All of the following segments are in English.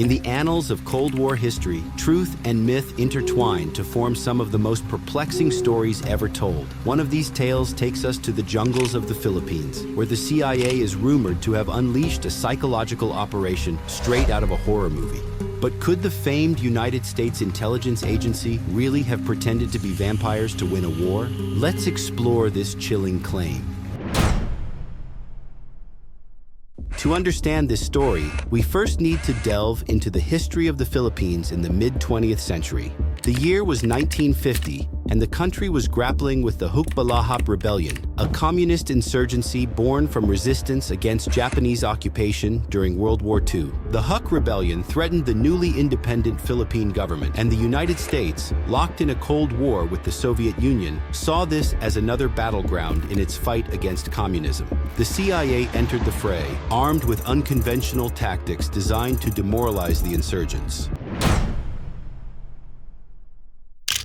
In the annals of Cold War history, truth and myth intertwine to form some of the most perplexing stories ever told. One of these tales takes us to the jungles of the Philippines, where the CIA is rumored to have unleashed a psychological operation straight out of a horror movie. But could the famed United States intelligence agency really have pretended to be vampires to win a war? Let's explore this chilling claim. To understand this story, we first need to delve into the history of the Philippines in the mid-20th century. The year was 1950, and the country was grappling with the Hukbalahap Rebellion, a communist insurgency born from resistance against Japanese occupation during World War II. The Huk Rebellion threatened the newly independent Philippine government, and the United States, locked in a Cold War with the Soviet Union, saw this as another battleground in its fight against communism. The CIA entered the fray, armed with unconventional tactics designed to demoralize the insurgents.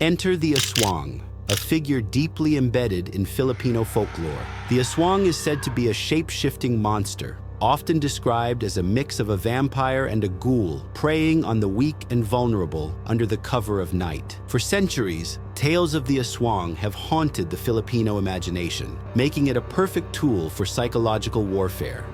Enter the Aswang, a figure deeply embedded in Filipino folklore. The Aswang is said to be a shape-shifting monster, often described as a mix of a vampire and a ghoul, preying on the weak and vulnerable under the cover of night. For centuries, tales of the Aswang have haunted the Filipino imagination, making it a perfect tool for psychological warfare.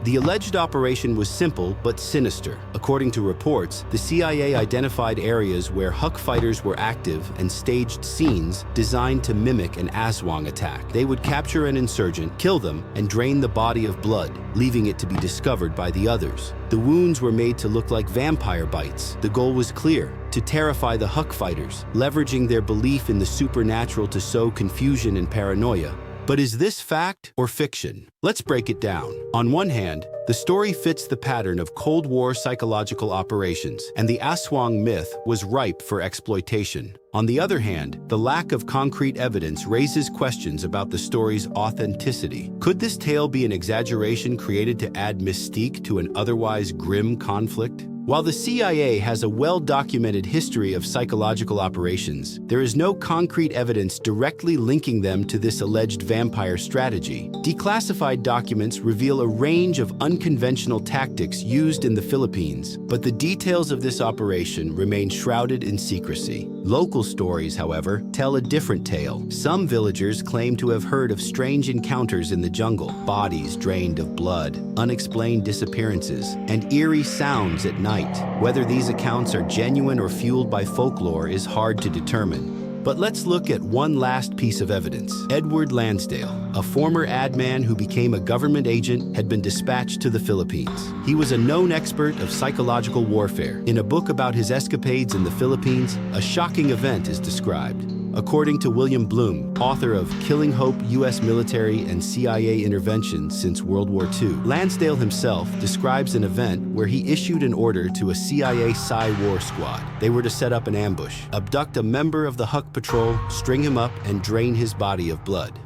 The alleged operation was simple but sinister. According to reports, the CIA identified areas where Huk fighters were active and staged scenes designed to mimic an Aswang attack. They would capture an insurgent, kill them, and drain the body of blood, leaving it to be discovered by the others. The wounds were made to look like vampire bites. The goal was clear: to terrify the Huk fighters, leveraging their belief in the supernatural to sow confusion and paranoia. But is this fact or fiction? Let's break it down. On one hand, the story fits the pattern of Cold War psychological operations, and the Aswang myth was ripe for exploitation. On the other hand, the lack of concrete evidence raises questions about the story's authenticity. Could this tale be an exaggeration created to add mystique to an otherwise grim conflict? While the CIA has a well-documented history of psychological operations, there is no concrete evidence directly linking them to this alleged vampire strategy. Declassified documents reveal a range of unconventional tactics used in the Philippines, but the details of this operation remain shrouded in secrecy. Local stories, however, tell a different tale. Some villagers claim to have heard of strange encounters in the jungle, bodies drained of blood, unexplained disappearances, and eerie sounds at night. Whether these accounts are genuine or fueled by folklore is hard to determine. But let's look at one last piece of evidence. Edward Lansdale, a former ad man who became a government agent, had been dispatched to the Philippines. He was a known expert of psychological warfare. In a book about his escapades in the Philippines, a shocking event is described. According to William Bloom, author of Killing Hope, U.S. Military and CIA Interventions Since World War II, Lansdale himself describes an event where he issued an order to a CIA Psy-War squad. They were to set up an ambush, abduct a member of the Huk patrol, string him up, and drain his body of blood.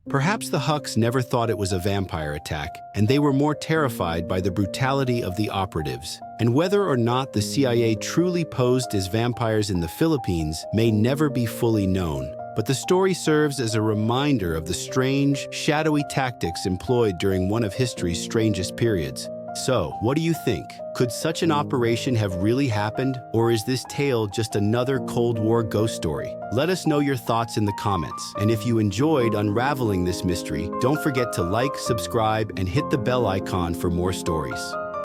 Perhaps the Huks never thought it was a vampire attack, and they were more terrified by the brutality of the operatives. And whether or not the CIA truly posed as vampires in the Philippines may never be fully known. But the story serves as a reminder of the strange, shadowy tactics employed during one of history's strangest periods. So, what do you think? Could such an operation have really happened, or is this tale just another Cold War ghost story? Let us know your thoughts in the comments. And if you enjoyed unraveling this mystery, don't forget to like, subscribe, and hit the bell icon for more stories.